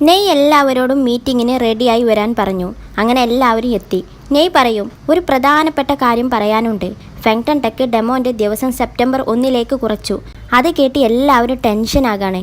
നെയ് എല്ലാവരോടും മീറ്റിങ്ങിന് റെഡിയായി വരാൻ പറഞ്ഞു. അങ്ങനെ എല്ലാവരും എത്തി. നെയ് പറയും, ഒരു പ്രധാനപ്പെട്ട കാര്യം പറയാനുണ്ട്. ഫെങ്ടൺ ടെക് ഡെമോൻ്റെ ദിവസം സെപ്റ്റംബർ 1 കുറച്ചു. അത് കേട്ട് എല്ലാവരും ടെൻഷനാകാണ്.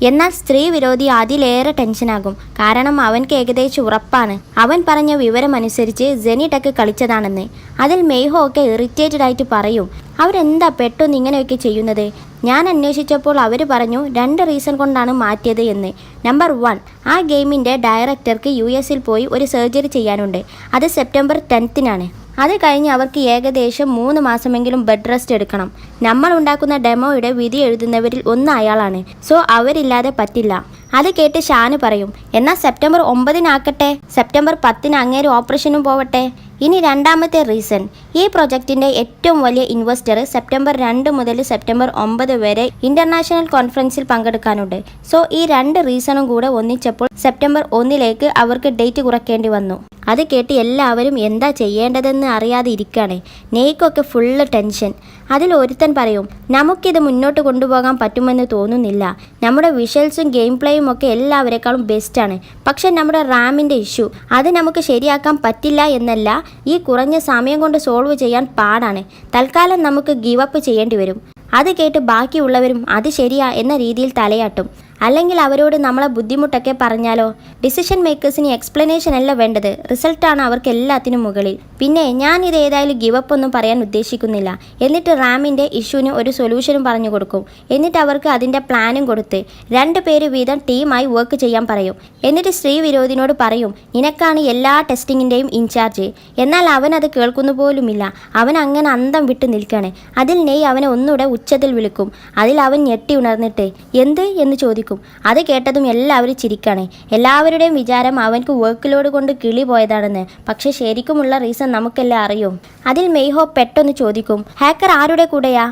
എന്നാൽ സ്ത്രീ വിരോധി അതിലേറെ ടെൻഷനാകും. കാരണം അവൻക്ക് ഏകദേശം ഉറപ്പാണ് അവൻ പറഞ്ഞ വിവരമനുസരിച്ച് ജെനി ടെക് കളിച്ചതാണെന്ന്. അതിൽ മെയ്ഹോ ഒക്കെ ഇറിറ്റേറ്റഡ് ആയിട്ട് പറയും, അവരെന്താ പെട്ടെന്ന് ഇങ്ങനെയൊക്കെ ചെയ്യുന്നത്? ഞാൻ അന്വേഷിച്ചപ്പോൾ അവർ പറഞ്ഞു 2 റീസൺ കൊണ്ടാണ് മാറ്റിയത് എന്ന്. നമ്പർ 1, ആ ഗെയിമിൻ്റെ ഡയറക്ടർക്ക് US പോയി ഒരു സർജറി ചെയ്യാനുണ്ട്. അത് സെപ്റ്റംബർ 10 അത് കഴിഞ്ഞ് അവർക്ക് ഏകദേശം 3 മാസമെങ്കിലും ബെഡ് റെസ്റ്റ് എടുക്കണം. നമ്മൾ ഉണ്ടാക്കുന്ന ഡെമോയുടെ വിധി എഴുതുന്നവരിൽ ഒന്ന് അയാളാണ്. സോ അവരില്ലാതെ പറ്റില്ല. അത് കേട്ട് ഷാന് പറയും, എന്നാൽ സെപ്റ്റംബർ 9 സെപ്റ്റംബർ 10 അങ്ങേര് ഓപ്പറേഷനും പോവട്ടെ. ഇനി രണ്ടാമത്തെ റീസൺ, ഈ പ്രൊജക്റ്റിൻ്റെ ഏറ്റവും വലിയ ഇൻവെസ്റ്റർ സെപ്റ്റംബർ 2 മുതൽ സെപ്റ്റംബർ 9 വരെ ഇൻ്റർനാഷണൽ കോൺഫറൻസിൽ പങ്കെടുക്കാനുണ്ട്. സോ ഈ 2 റീസണും കൂടെ ഒന്നിച്ചപ്പോൾ സെപ്റ്റംബർ 1 അവർക്ക് ഡേറ്റ് കുറയ്ക്കേണ്ടി വന്നു. അത് കേട്ട് എല്ലാവരും എന്താ ചെയ്യേണ്ടതെന്ന് അറിയാതെ ഇരിക്കുകയാണ്. നെയ്ക്കൊക്കെ ഫുള്ള് ടെൻഷൻ. അതിൽ ഒരുത്തൻ പറയും, നമുക്കിത് മുന്നോട്ട് കൊണ്ടുപോകാൻ പറ്റുമെന്ന് തോന്നുന്നില്ല. നമ്മുടെ വിഷ്വൽസും ഗെയിം പ്ലേയും ഒക്കെ എല്ലാവരെക്കാളും ബെസ്റ്റാണ്. പക്ഷെ നമ്മുടെ റാമിൻ്റെ ഇഷ്യൂ അത് നമുക്ക് ശരിയാക്കാൻ പറ്റില്ല എന്നല്ല, ഈ കുറഞ്ഞ സമയം കൊണ്ട് സോൾവ് ചെയ്യാൻ പാടാണ്. തൽക്കാലം നമുക്ക് ഗിവ് അപ്പ് ചെയ്യേണ്ടി വരും. അത് കേട്ട് ബാക്കിയുള്ളവരും അത് ശരിയാ എന്ന രീതിയിൽ തലയാട്ടും. അല്ലെങ്കിൽ അവരോട് നമ്മളെ ബുദ്ധിമുട്ടൊക്കെ പറഞ്ഞാലോ? ഡിസിഷൻ മേക്കേഴ്സിന് എക്സ്പ്ലനേഷൻ അല്ല വേണ്ടത്, റിസൾട്ടാണ് അവർക്ക് എല്ലാത്തിനും മുകളിൽ. പിന്നെ ഞാൻ ഇത് ഏതായാലും ഗിവപ്പ് ഒന്നും പറയാൻ ഉദ്ദേശിക്കുന്നില്ല. എന്നിട്ട് റാമിൻ്റെ ഇഷ്യൂവിന് ഒരു സൊല്യൂഷനും പറഞ്ഞു കൊടുക്കും. എന്നിട്ട് അവർക്ക് അതിൻ്റെ പ്ലാനും കൊടുത്ത് 2 പേര് വീതം ടീമായി വർക്ക് ചെയ്യാൻ പറയും. എന്നിട്ട് സ്ത്രീ വിരോധിനോട് പറയും, നിനക്കാണ് എല്ലാ ടെസ്റ്റിങ്ങിൻ്റെയും ഇൻചാർജ്. എന്നാൽ അവൻ അത് കേൾക്കുന്നു പോലുമില്ല. അവൻ അങ്ങനെ അന്തം വിട്ട് നിൽക്കുകയാണ്. അതിൽ നെയ് അവനെ ഒന്നുകൂടെ ഉച്ചത്തിൽ വിളിക്കും. അതിൽ അവൻ ഞെട്ടി ഉണർന്നിട്ട് എന്ത് എന്ന് ചോദിക്കും. അത് കേട്ടതും എല്ലാവരും ചിരിക്കാണ്. എല്ലാവരുടെയും വിചാരം അവൻക്ക് വർക്ക് ലോഡ് കൊണ്ട് കിളി പോയതാണെന്ന്. പക്ഷെ ശരിക്കുമുള്ള റീസൺ നമുക്കെല്ലാം അറിയും. അതിൽ മെയ്ഹോ പെട്ടെന്ന് ചോദിക്കും, ഹാക്കർ ആരുടെ കൂടെയാ?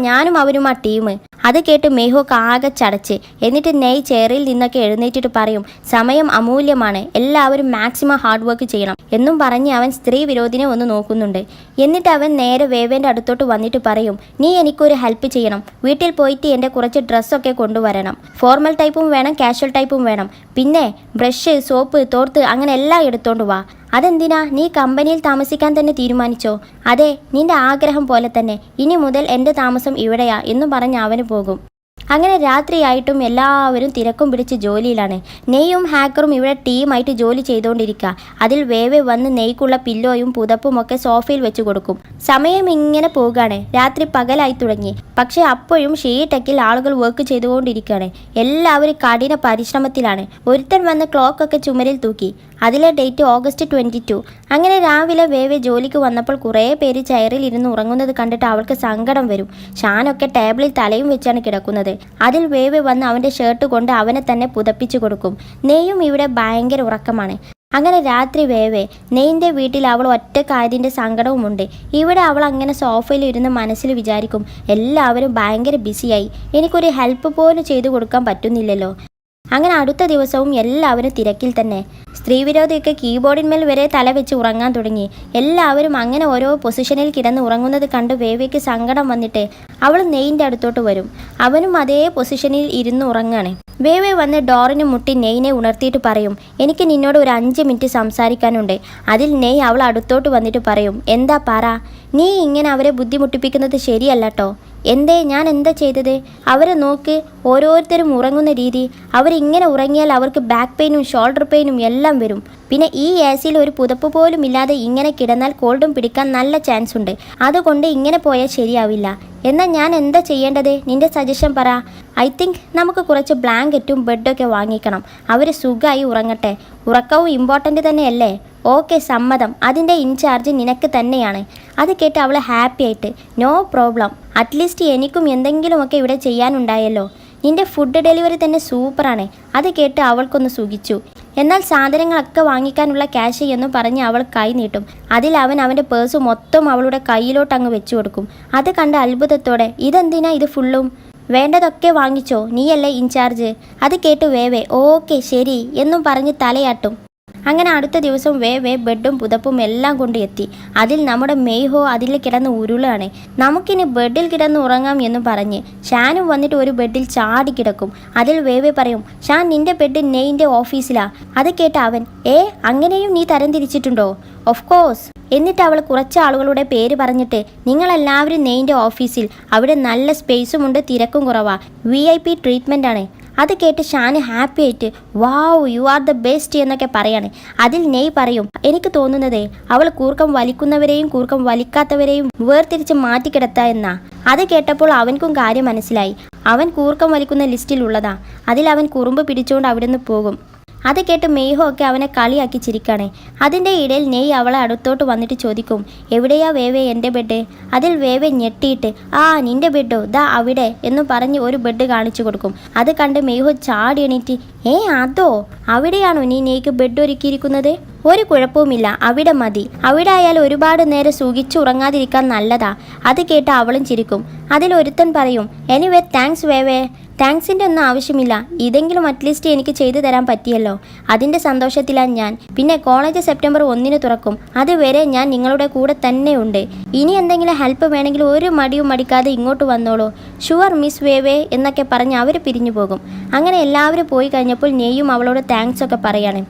ഞാനും അവരും ആ ടീം. അത് കേട്ട് മെയ്ഹോക്ക് ആകെ ചടച്ച്. എന്നിട്ട് നെയ് ചെയറിൽ നിന്നൊക്കെ എഴുന്നേറ്റിട്ട് പറയും, സമയം അമൂല്യമാണ്, എല്ലാവരും മാക്സിമം ഹാർഡ് വർക്ക് ചെയ്യണം എന്നും പറഞ്ഞ് അവൻ സ്ത്രീ വിരോധിനെ ഒന്ന് നോക്കുന്നുണ്ട്. എന്നിട്ട് അവൻ നേരെ വേവേൻ്റെ അടുത്തോട്ട് വന്നിട്ട് പറയും, നീ എനിക്കൊരു ഹെൽപ്പ് ചെയ്യണം. വീട്ടിൽ പോയിട്ട് എൻ്റെ കുറച്ച് ഡ്രസ്സൊക്കെ കൊണ്ടുവരണം. ഫോർമൽ ടൈപ്പും വേണം, കാഷ്വൽ ടൈപ്പും വേണം. പിന്നെ ബ്രഷ്, സോപ്പ്, തോർത്ത് അങ്ങനെ എല്ലാം എടുത്തോണ്ട് വാ. അതെന്തിനാ? നീ കമ്പനിയിൽ താമസിക്കാൻ തന്നെ തീരുമാനിച്ചോ? അതെ, നിന്റെ ആഗ്രഹം പോലെ തന്നെ. ഇനി മുതൽ എൻ്റെ താമസം ഇവിടെയാ എന്ന് പറഞ്ഞ് അവന് പോകും. അങ്ങനെ രാത്രിയായിട്ടും എല്ലാവരും തിരക്കും പിടിച്ച് ജോലിയിലാണ്. നെയ്യും ഹാക്കറും ഇവിടെ ടീമായിട്ട് ജോലി ചെയ്തുകൊണ്ടിരിക്കുക. അതിൽ വേവെ വന്ന് നെയ്ക്കുള്ള പില്ലോയും പുതപ്പും ഒക്കെ സോഫയിൽ വെച്ച് കൊടുക്കും. സമയം ഇങ്ങനെ പോകുകയാണ്. രാത്രി പകലായി തുടങ്ങി. പക്ഷെ അപ്പോഴും ടെക്കിൽ ആളുകൾ വർക്ക് ചെയ്തുകൊണ്ടിരിക്കുകയാണ്. എല്ലാവരും കഠിന പരിശ്രമത്തിലാണ്. ഒരുത്തൻ വന്ന് ക്ലോക്കൊക്കെ ചുമരിൽ തൂക്കി. അതിലെ ഡേറ്റ് ഓഗസ്റ്റ് 22. അങ്ങനെ രാവിലെ വേവെ ജോലിക്ക് വന്നപ്പോൾ കുറേ പേര് ചെയറിൽ ഇരുന്ന് ഉറങ്ങുന്നത് കണ്ടിട്ട് അവൾക്ക് സങ്കടം വരും. ഷാനൊക്കെ ടേബിളിൽ തലയും വെച്ചാണ് കിടക്കുന്നത്. അതിൽ വേവെ വന്ന് അവൻ്റെ ഷർട്ട് കൊണ്ട് അവനെ തന്നെ പുതപ്പിച്ചു കൊടുക്കും. നെയ്യും ഇവിടെ ഭയങ്കര ഉറക്കമാണ്. അങ്ങനെ രാത്രി വേവെ നെയ്യിൻ്റെ വീട്ടിൽ അവൾ ഒറ്റക്കായതിൻ്റെ സങ്കടവുമുണ്ട്. ഇവിടെ അവൾ അങ്ങനെ സോഫയിൽ ഇരുന്ന് മനസ്സിൽ വിചാരിക്കും, എല്ലാവരും ഭയങ്കര ബിസിയായി, എനിക്കൊരു ഹെൽപ്പ് പോലും ചെയ്തു കൊടുക്കാൻ പറ്റുന്നില്ലല്ലോ. അങ്ങനെ അടുത്ത ദിവസവും എല്ലാവരും തിരക്കിൽ തന്നെ. സ്ത്രീവിരോധിയൊക്കെ കീബോർഡിന്മേൽ വരെ തല വെച്ച് ഉറങ്ങാൻ തുടങ്ങി. എല്ലാവരും അങ്ങനെ ഓരോ പൊസിഷനിൽ കിടന്ന് ഉറങ്ങുന്നത് കണ്ട് വേവയ്ക്ക് സങ്കടം വന്നിട്ട് അവൾ നെയ്യിൻ്റെ അടുത്തോട്ട് വരും. അവനും അതേ പൊസിഷനിൽ ഇരുന്ന് ഉറങ്ങാണ്. വേവെ വന്ന് ഡോറിന് മുട്ടി നെയ്യിനെ ഉണർത്തിയിട്ട് പറയും, എനിക്ക് നിന്നോട് ഒരു 5 മിനിറ്റ് സംസാരിക്കാനുണ്ട്. അതിൽ നെയ് അവൾ അടുത്തോട്ട് വന്നിട്ട് പറയും, എന്താ പറ? നീ ഇങ്ങനെ അവരെ ബുദ്ധിമുട്ടിപ്പിക്കുന്നത് ശരിയല്ലട്ടോ. എന്തേ? ഞാൻ എന്താ ചെയ്തത്? അവരെ നോക്ക്, ഓരോരുത്തരും ഉറങ്ങുന്ന രീതി. അവരിങ്ങനെ ഉറങ്ങിയാൽ അവർക്ക് ബാക്ക് പെയിനും ഷോൾഡർ പെയിനും എല്ലാം വരും. പിന്നെ ഈ AC ഒരു പുതപ്പ് പോലും ഇല്ലാതെ ഇങ്ങനെ കിടന്നാൽ കോൾഡും പിടിക്കാൻ നല്ല ചാൻസ് ഉണ്ട്. അതുകൊണ്ട് ഇങ്ങനെ പോയാൽ ശരിയാവില്ല. എന്നാൽ ഞാൻ എന്താ ചെയ്യേണ്ടത്? നിന്റെ സജഷൻ പറ. ഐ തിങ്ക് നമുക്ക് കുറച്ച് ബ്ലാങ്കറ്റും ബെഡൊക്കെ വാങ്ങിക്കണം. അവർ സുഖമായി ഉറങ്ങട്ടെ. ഉറക്കവും ഇമ്പോർട്ടൻ്റ് തന്നെയല്ലേ? ഓക്കെ, സമ്മതം. അതിൻ്റെ ഇൻചാർജ് നിനക്ക് തന്നെയാണ്. അത് കേട്ട് അവൾ ഹാപ്പി ആയിട്ട്, നോ പ്രോബ്ലം, അറ്റ്ലീസ്റ്റ് എനിക്കും എന്തെങ്കിലുമൊക്കെ ഇവിടെ ചെയ്യാനുണ്ടായല്ലോ. നിന്റെ ഫുഡ് ഡെലിവറി തന്നെ സൂപ്പറാണ്. അത് കേട്ട് അവൾക്കൊന്ന് സുഖിച്ചു. എന്നാൽ സാധനങ്ങളൊക്കെ വാങ്ങിക്കാനുള്ള ക്യാഷ് എന്ന് പറഞ്ഞ് അവൾ കൈ നീട്ടും. അതിൽ അവൻ അവൻ്റെ പേഴ്സ് മൊത്തം അവളുടെ കയ്യിലോട്ട് അങ്ങ് വെച്ചു കൊടുക്കും. അത് കണ്ട അത്ഭുതത്തോടെ, ഇതെന്തിനാ ഇത് ഫുള്ളും? വേണ്ടതൊക്കെ വാങ്ങിച്ചോ, നീയല്ലേ ഇൻചാർജ്. അത് കേട്ട് വേവേ ഓക്കെ ശരി എന്നും പറഞ്ഞ് തലയാട്ടും. അങ്ങനെ അടുത്ത ദിവസം വേവേ ബെഡും പുതപ്പും എല്ലാം കൊണ്ട് എത്തി. അതിൽ നമ്മുടെ മെയ്ഹോ അതിൽ കിടന്ന് ഉരുളാണ്. നമുക്കിനി ബെഡിൽ കിടന്ന് ഉറങ്ങാം എന്ന് പറഞ്ഞ് ഷാനും വന്നിട്ട് ഒരു ബെഡിൽ ചാടി കിടക്കും. അതിൽ വേവേ പറയും, ഷാൻ നിന്റെ ബെഡ് നെയ്ൻ്റെ ഓഫീസിലാ. അത് കേട്ട അവൻ, അങ്ങനെയും നീ തരം തിരിച്ചിട്ടുണ്ടോ? Of course. എന്നിട്ട് അവൾ കുറച്ച് ആളുകളുടെ പേര് പറഞ്ഞിട്ട്, നിങ്ങളെല്ലാവരും നെയ്ൻ്റെ ഓഫീസിൽ, അവിടെ നല്ല സ്പേസുമുണ്ട്, തിരക്കും കുറവാ, VIP ട്രീറ്റ്മെൻ്റ് ആണ്. അത് കേട്ട് ഷാന് ഹാപ്പി ആയിട്ട് വാവ് യു ആർ ദ ബെസ്റ്റ് എന്നൊക്കെ പറയാണ്. അതിൽ നെയ് പറയും, എനിക്ക് തോന്നുന്നത് അവൾ കൂർക്കം വലിക്കുന്നവരെയും കൂർക്കം വലിക്കാത്തവരെയും വേർതിരിച്ച് മാറ്റിക്കിടത്ത എന്നാ. അത് കേട്ടപ്പോൾ അവൻക്കും കാര്യം മനസ്സിലായി. അവൻ കൂർക്കം വലിക്കുന്ന ലിസ്റ്റിലുള്ളതാ. അതിൽ അവൻ കുറുമ്പ് പിടിച്ചുകൊണ്ട് അവിടുന്ന് പോകും. അത് കേട്ട് മെയ്ഹോ ഒക്കെ അവനെ കളിയാക്കി ചിരിക്കാണ്. അതിൻ്റെ ഇടയിൽ നെയ് അവളെ അടുത്തോട്ട് വന്നിട്ട് ചോദിക്കും, എവിടെയാ വേവേ എൻ്റെ ബെഡ്? അതിൽ വേവേ ഞെട്ടിയിട്ട്, നിൻ്റെ ബെഡോ ദാ അവിടെ എന്നും പറഞ്ഞ് ഒരു ബെഡ് കാണിച്ചു കൊടുക്കും. അത് കണ്ട് മെയ്ഹോ ചാടി എണീറ്റ്, അതോ അവിടെയാണോ നീ നെയ്ക്ക് ബെഡ് ഒരുക്കിയിരിക്കുന്നത്? ഒരു കുഴപ്പവുമില്ല, അവിടെ മതി. അവിടെ ആയാലും ഒരുപാട് നേരം സുഖിച്ചുറങ്ങാതിരിക്കാൻ നല്ലതാ. അത് കേട്ട് അവളും ചിരിക്കും. അതിലൊരുത്തൻ പറയും, എനിവേ താങ്ക്സ് വേവേ. താങ്ക്സിൻ്റെ ഒന്നും ആവശ്യമില്ല, ഇതെങ്കിലും അറ്റ്ലീസ്റ്റ് എനിക്ക് ചെയ്തു തരാൻ പറ്റിയല്ലോ, അതിൻ്റെ സന്തോഷത്തിലാണ് ഞാൻ. പിന്നെ കോളേജ് സെപ്റ്റംബർ 1 തുറക്കും, അതുവരെ ഞാൻ നിങ്ങളുടെ കൂടെ തന്നെ ഉണ്ട്. ഇനി എന്തെങ്കിലും ഹെൽപ്പ് വേണമെങ്കിൽ ഒരു മടിയും മടിക്കാതെ ഇങ്ങോട്ട് വന്നോളൂ. ഷുവർ മിസ് വേവേ എന്നൊക്കെ പറഞ്ഞ് അവർ പിരിഞ്ഞു പോകും. അങ്ങനെ എല്ലാവരും പോയി കഴിഞ്ഞപ്പോൾ നെയ്യും അവളോട് താങ്ക്സ് ഒക്കെ പറയാണ്.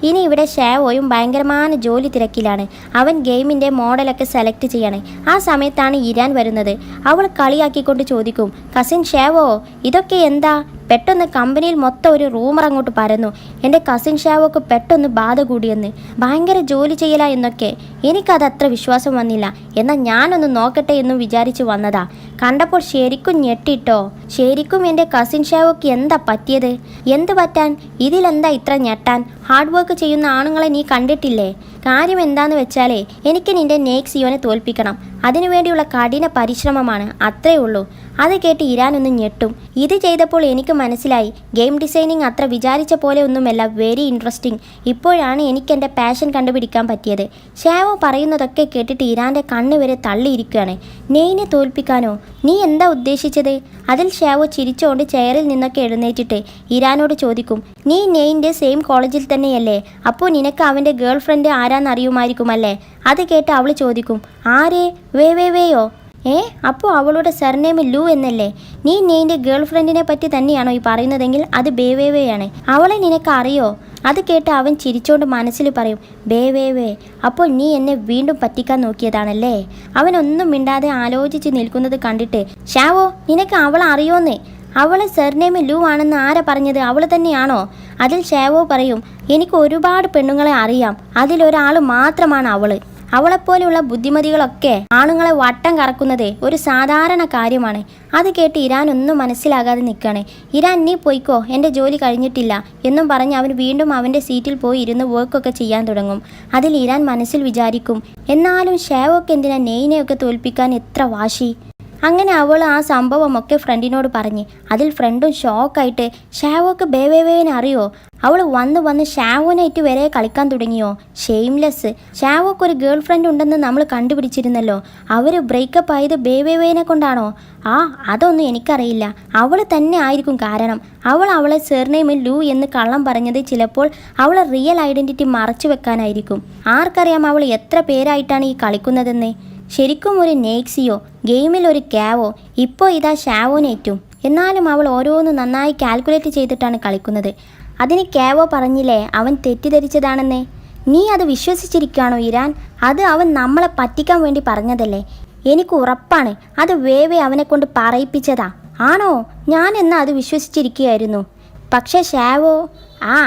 ഇനി ഇവിടെ ഷാവോയും ഭയങ്കരമായ ജോലി തിരക്കിലാണ്. അവൻ ഗെയിമിൻ്റെ മോഡലൊക്കെ സെലക്ട് ചെയ്യാണ്. ആ സമയത്താണ് ഇരാൻ വരുന്നത്. അവൾ കളിയാക്കിക്കൊണ്ട് ചോദിക്കും, കസിൻ ഷാവോ ഇതൊക്കെ എന്താ? പെട്ടെന്ന് കമ്പനിയിൽ മൊത്തം ഒരു റൂമർ അങ്ങോട്ട് പരന്നു, എൻ്റെ കസിൻ ഷാവോക്ക് പെട്ടെന്ന് ബാധ കൂടിയെന്ന്, ഭയങ്കര ജോലി ചെയ്യല എന്നൊക്കെ. എനിക്കതത്ര വിശ്വാസം വന്നില്ല, എന്നാൽ ഞാനൊന്ന് നോക്കട്ടെ എന്നും വിചാരിച്ച് വന്നതാ. കണ്ടപ്പോൾ ശരിക്കും ഞെട്ടിട്ടോ. ശരിക്കും എൻ്റെ കസിൻ ഷാവോക്ക് എന്താ പറ്റിയത്? എന്ത് പറ്റാൻ? ഇതിലെന്താ ഇത്ര ഞെട്ടാൻ? ഹാർഡ് വർക്ക് ചെയ്യുന്ന ആണുങ്ങളെ നീ കണ്ടിട്ടില്ലേ? കാര്യം എന്താന്ന് വെച്ചാലേ, എനിക്ക് നിൻ്റെ നെക്സിയോനെ തോൽപ്പിക്കണം. അതിനുവേണ്ടിയുള്ള കഠിന പരിശ്രമമാണ്, അത്രേ ഉള്ളൂ. അത് കേട്ട് ഇരാൻ ഒന്ന് ഞെട്ടും. ഇത് ചെയ്തപ്പോൾ എനിക്ക് മനസ്സിലായി, ഗെയിം ഡിസൈനിങ് അത്ര വിചാരിച്ച പോലെ ഒന്നുമല്ല, വെരി ഇൻട്രസ്റ്റിംഗ്. ഇപ്പോഴാണ് എനിക്ക് എൻ്റെ പാഷൻ കണ്ടുപിടിക്കാൻ പറ്റിയത്. ഷാവോ പറയുന്നതൊക്കെ കേട്ടിട്ട് ഇരാൻ്റെ കണ്ണ് വരെ തള്ളിയിരിക്കുകയാണ്. നെയ്നെ തോൽപ്പിക്കാനോ? നീ എന്താ ഉദ്ദേശിച്ചത്? അതിൽ ഷാവോ ചിരിച്ചുകൊണ്ട് ചെയറിൽ നിന്നൊക്കെ എഴുന്നേറ്റിട്ട് ഇരാനോട് ചോദിക്കും, നീ നെയ്ൻ്റെ സെയിം കോളേജിൽ തന്നെയല്ലേ? അപ്പോൾ നിനക്ക് അവൻ്റെ ഗേൾ ഫ്രണ്ട് ആരാന്നറിയുമായിരിക്കുമല്ലേ? അത് കേട്ട് അവൾ ചോദിക്കും, ആരേ? വേയോ? അപ്പോൾ അവളുടെ സർനെയിം ലൂ എന്നല്ലേ? നീ നെയ്ൻ്റെ ഗേൾ ഫ്രണ്ടിനെ പറ്റി തന്നെയാണോ ഈ പറയുന്നതെങ്കിൽ അത് ബേവേവയാണ്. അവളെ നിനക്ക് അറിയോ? അത് കേട്ട് അവൻ ചിരിച്ചോണ്ട് മനസ്സിൽ പറയും, ബേവേവേ, അപ്പോൾ നീ എന്നെ വീണ്ടും പറ്റിക്കാൻ നോക്കിയതാണല്ലേ? അവനൊന്നും മിണ്ടാതെ ആലോചിച്ച് നിൽക്കുന്നത് കണ്ടിട്ട്, ഷാവോ നിനക്ക് അവളെ അറിയോന്നേ? അവളെ സർനെയിം ലൂ ആണെന്ന് ആരാ പറഞ്ഞത്? അവൾ തന്നെയാണോ? അതിൽ ഷാവോ പറയും, എനിക്ക് ഒരുപാട് പെണ്ണുങ്ങളെ അറിയാം, അതിലൊരാൾ മാത്രമാണ് അവള്. അവളെപ്പോലെയുള്ള ബുദ്ധിമതികളൊക്കെ ആണുങ്ങളെ വട്ടം കറക്കുന്നത് ഒരു സാധാരണ കാര്യമാണ്. അത് കേട്ട് ഇരാൻ ഒന്നും മനസ്സിലാകാതെ നിൽക്കുകയാണ്. ഇരാൻ നീ പോയിക്കോ, എൻ്റെ ജോലി കഴിഞ്ഞിട്ടില്ല എന്നും പറഞ്ഞ് അവൻ വീണ്ടും അവൻ്റെ സീറ്റിൽ പോയി ഇരുന്ന് വർക്കൊക്കെ ചെയ്യാൻ തുടങ്ങും. അതിൽ ഇരാൻ മനസ്സിൽ വിചാരിക്കും, എന്നാലും ഷാവോക്ക് എന്തിനാ നെയ്നെയൊക്കെ തോൽപ്പിക്കാൻ എത്ര വാശി? അങ്ങനെ അവൾ ആ സംഭവമൊക്കെ ഫ്രണ്ടിനോട് പറഞ്ഞ്. അതിൽ ഫ്രണ്ടും ഷോക്കായിട്ട്, ഷാവോക്ക് ബേവേവേനെ അറിയോ? അവൾ വന്ന് ഷാവോനായിട്ട് വരെ കളിക്കാൻ തുടങ്ങിയോ? ഷെയിംലെസ്. ഷാവോക്ക് ഒരു ഗേൾ ഫ്രണ്ട് ഉണ്ടെന്ന് നമ്മൾ കണ്ടുപിടിച്ചിരുന്നല്ലോ. അവർ ബ്രേക്കപ്പ് ആയത് ബേവേവേനെ കൊണ്ടാണോ? അതൊന്നും എനിക്കറിയില്ല. അവൾ തന്നെ ആയിരിക്കും കാരണം. അവളെ സർനെയിമിൽ ലൂ എന്ന് കള്ളം പറഞ്ഞത് ചിലപ്പോൾ അവളെ റിയൽ ഐഡൻറ്റിറ്റി മറച്ചു വെക്കാനായിരിക്കും. ആർക്കറിയാം അവൾ എത്ര പേരായിട്ടാണ് ഈ കളിക്കുന്നതെന്ന്. ശരിക്കും ഒരു നെക്സിയോ, ഗെയിമിൽ ഒരു ക്യാവോ, ഇപ്പോൾ ഇതാ ഷാവോനേറ്റും. എന്നാലും അവൾ ഓരോന്ന് നന്നായി കാൽക്കുലേറ്റ് ചെയ്തിട്ടാണ് കളിക്കുന്നത്. അതിന് ക്യാവോ പറഞ്ഞില്ലേ അവൻ തെറ്റിദ്ധരിച്ചതാണെന്ന്. നീ അത് വിശ്വസിച്ചിരിക്കുകയാണോ ഇരാൻ? അത് അവൻ നമ്മളെ പറ്റിക്കാൻ വേണ്ടി പറഞ്ഞതല്ലേ? എനിക്ക് ഉറപ്പാണ് അത് വേവേ അവനെ കൊണ്ട് പറയിപ്പിച്ചതാ. ആണോ? ഞാൻ എന്നാ അത് വിശ്വസിച്ചിരിക്കുകയായിരുന്നു. പക്ഷേ ഷാവോ,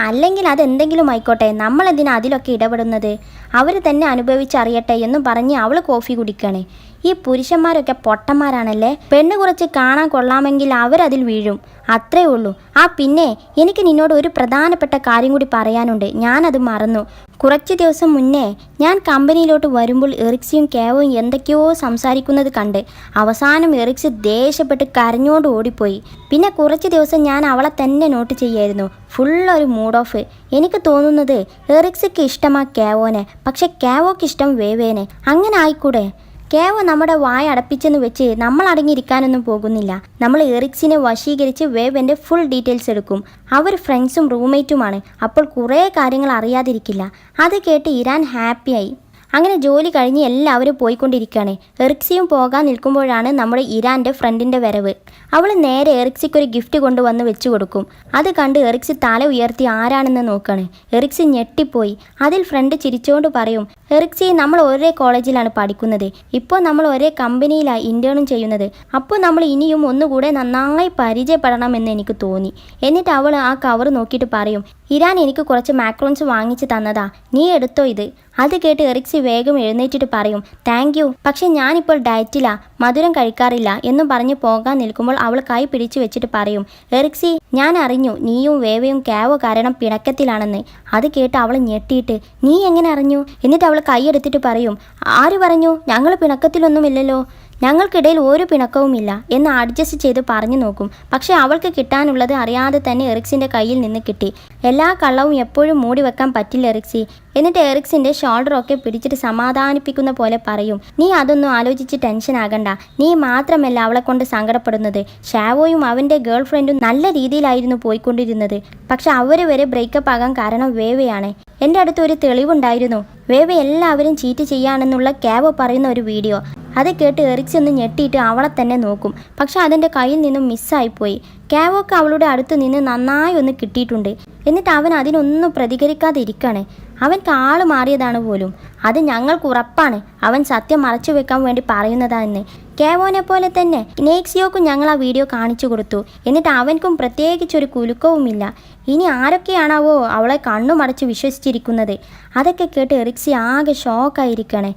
അല്ലെങ്കിൽ അതെന്തെങ്കിലും ആയിക്കോട്ടെ, നമ്മളെന്തിനാ അതിലൊക്കെ ഇടപെടുന്നത്? അവർ തന്നെ അനുഭവിച്ചറിയട്ടെ എന്നും പറഞ്ഞ് അവൾ കോഫി കുടിക്കുകയാണ്. ഈ പുരുഷന്മാരൊക്കെ പൊട്ടന്മാരാണല്ലേ. പെണ്ണ് കുറച്ച് കാണാൻ കൊള്ളാമെങ്കിൽ അവരതിൽ വീഴും, അത്രേ ഉള്ളൂ. പിന്നെ എനിക്ക് നിന്നോട് ഒരു പ്രധാനപ്പെട്ട കാര്യം കൂടി പറയാനുണ്ട്, ഞാനത് മറന്നു. കുറച്ച് ദിവസം മുന്നേ ഞാൻ കമ്പനിയിലോട്ട് വരുമ്പോൾ എറിക്സിയും കേവോയും എന്തൊക്കെയോ സംസാരിക്കുന്നത് കണ്ട് അവസാനം എറിക്സ് ദേഷ്യപ്പെട്ട് കരഞ്ഞോണ്ട് ഓടിപ്പോയി. പിന്നെ കുറച്ച് ദിവസം ഞാൻ അവളെ തന്നെ നോട്ട് ചെയ്യായിരുന്നു. ഫുള്ളൊരു മൂഡ് ഓഫ്. എനിക്ക് തോന്നുന്നത് എറിക്സിക്ക് ഇഷ്ടമാ കേവോനെ, പക്ഷെ കേവോക്ക് ഇഷ്ടം വേവേനെ. അങ്ങനെ ആയിക്കൂടെ? കേവോ നമ്മുടെ വായ അടപ്പിച്ചെന്ന് വെച്ച് നമ്മൾ അടങ്ങിയിരിക്കാനൊന്നും പോകുന്നില്ല. നമ്മൾ എറിക്സിനെ വശീകരിച്ച് വേവൻ്റെ ഫുൾ ഡീറ്റെയിൽസ് എടുക്കും. അവർ ഫ്രണ്ട്സും റൂംമേറ്റുമാണ്. അപ്പോൾ കുറേ കാര്യങ്ങൾ അറിയാതിരിക്കില്ല. അത് കേട്ട് ഇരാൻ ഹാപ്പിയായി. അങ്ങനെ ജോലി കഴിഞ്ഞ് എല്ലാവരും പോയിക്കൊണ്ടിരിക്കുകയാണ്. എറിക്സിയും പോകാൻ നിൽക്കുമ്പോഴാണ് നമ്മുടെ ഇരാൻ്റെ ഫ്രണ്ടിൻ്റെ വരവ്. അവൾ നേരെ എറിക്സിക്കൊരു ഗിഫ്റ്റ് കൊണ്ടുവന്ന് വെച്ചു കൊടുക്കും. അത് കണ്ട് എറിക്സി തല ഉയർത്തി ആരാണെന്ന് നോക്കുകയാണ്. എറിക്സി ഞെട്ടിപ്പോയി. അതിൽ ഫ്രണ്ട് ചിരിച്ചുകൊണ്ട് പറയും, എറിക്സി, നമ്മൾ ഒരേ കോളേജിലാണ് പഠിക്കുന്നത്. ഇപ്പോൾ നമ്മൾ ഒരേ കമ്പനിയിലാണ് ഇൻറ്റേണും ചെയ്യുന്നത്. അപ്പോൾ നമ്മൾ ഇനിയും ഒന്നുകൂടെ നന്നായി പരിചയപ്പെടണമെന്ന് എനിക്ക് തോന്നി. എന്നിട്ട് അവൾ ആ കവർ നോക്കിയിട്ട് പറയും, ഇരാൻ എനിക്ക് കുറച്ച് മാക്രോൺസ് വാങ്ങിച്ച് തന്നതാ, നീ എടുത്തോ ഇത്. അത് കേട്ട് എറിക്സി വേഗം എഴുന്നേറ്റിട്ട് പറയും, താങ്ക് യു, പക്ഷെ ഞാനിപ്പോൾ ഡയറ്റിലാ, മധുരം കഴിക്കാറില്ല എന്നും പറഞ്ഞ് പോകാൻ നിൽക്കുമ്പോൾ അവൾ കൈ പിടിച്ചു വെച്ചിട്ട് പറയും, എറിക്സി, ഞാൻ അറിഞ്ഞു നീയും വേവയും കേവോ കാരണം പിണക്കത്തിലാണെന്ന്. അത് കേട്ട് അവൾ ഞെട്ടിയിട്ട്, നീ എങ്ങനെ അറിഞ്ഞു? എന്നിട്ട് അവൾ കൈയെടുത്തിട്ട് പറയും, ആര് പറഞ്ഞു? ഞങ്ങൾ പിണക്കത്തിലൊന്നുമില്ലല്ലോ, ഞങ്ങൾക്കിടയിൽ ഒരു പിണക്കവുമില്ല എന്ന് അഡ്ജസ്റ്റ് ചെയ്ത് പറഞ്ഞു നോക്കും. പക്ഷേ അവൾക്ക് കിട്ടാനുള്ളത് അറിയാതെ തന്നെ എറിക്സിൻ്റെ കയ്യിൽ നിന്ന് കിട്ടി. എല്ലാ കള്ളവും എപ്പോഴും മൂടി വെക്കാൻ പറ്റില്ല എറിക്സി. എന്നിട്ട് എറിക്സിൻ്റെ ഷോൾഡറൊക്കെ പിടിച്ചിട്ട് സമാധാനിപ്പിക്കുന്ന പോലെ പറയും, നീ അതൊന്നും ആലോചിച്ച് ടെൻഷൻ ആകണ്ട. നീ മാത്രമല്ല അവളെ കൊണ്ട് സങ്കടപ്പെടുന്നത്. ഷാവോയും അവൻ്റെ ഗേൾ ഫ്രണ്ടും നല്ല രീതിയിലായിരുന്നു പോയിക്കൊണ്ടിരുന്നത്. പക്ഷെ അവർ വരെ ബ്രേക്കപ്പ് ആകാൻ കാരണം വേവയാണ്. എൻ്റെ അടുത്ത് ഒരു തെളിവുണ്ടായിരുന്നു. വേവ എല്ലാവരും ചീറ്റ് ചെയ്യാണെന്നുള്ള കേവോ പറയുന്ന ഒരു വീഡിയോ. അത് കേട്ട് എറിക്സി ഒന്ന് ഞെട്ടിയിട്ട് അവളെ തന്നെ നോക്കും. പക്ഷെ അതിൻ്റെ കയ്യിൽ നിന്നും മിസ്സായിപ്പോയി. കേവോക്ക് അവളുടെ അടുത്ത് നിന്ന് നന്നായി ഒന്ന് കിട്ടിയിട്ടുണ്ട്. എന്നിട്ട് അവൻ അതിനൊന്നും പ്രതികരിക്കാതെ ഇരിക്കുകയാണ്. അവൻ കാള് മാറിയതാണ് പോലും. അത് ഞങ്ങൾക്ക് ഉറപ്പാണ്. അവൻ സത്യം മറച്ചു വെക്കാൻ വേണ്ടി പറയുന്നതാണെന്ന്. കേവോനെ പോലെ തന്നെ നെക്സിയോക്കും ഞങ്ങൾ ആ വീഡിയോ കാണിച്ചു കൊടുത്തു. എന്നിട്ട് അവൻക്കും പ്രത്യേകിച്ചൊരു കുലുക്കവുമില്ല. ഇനി ആരൊക്കെയാണാവോ അവളെ കണ്ണുമടച്ച് വിശ്വസിച്ചിരിക്കുന്നത്? അതൊക്കെ കേട്ട് എറിക്സി ആകെ ഷോക്കായിരിക്കണേ.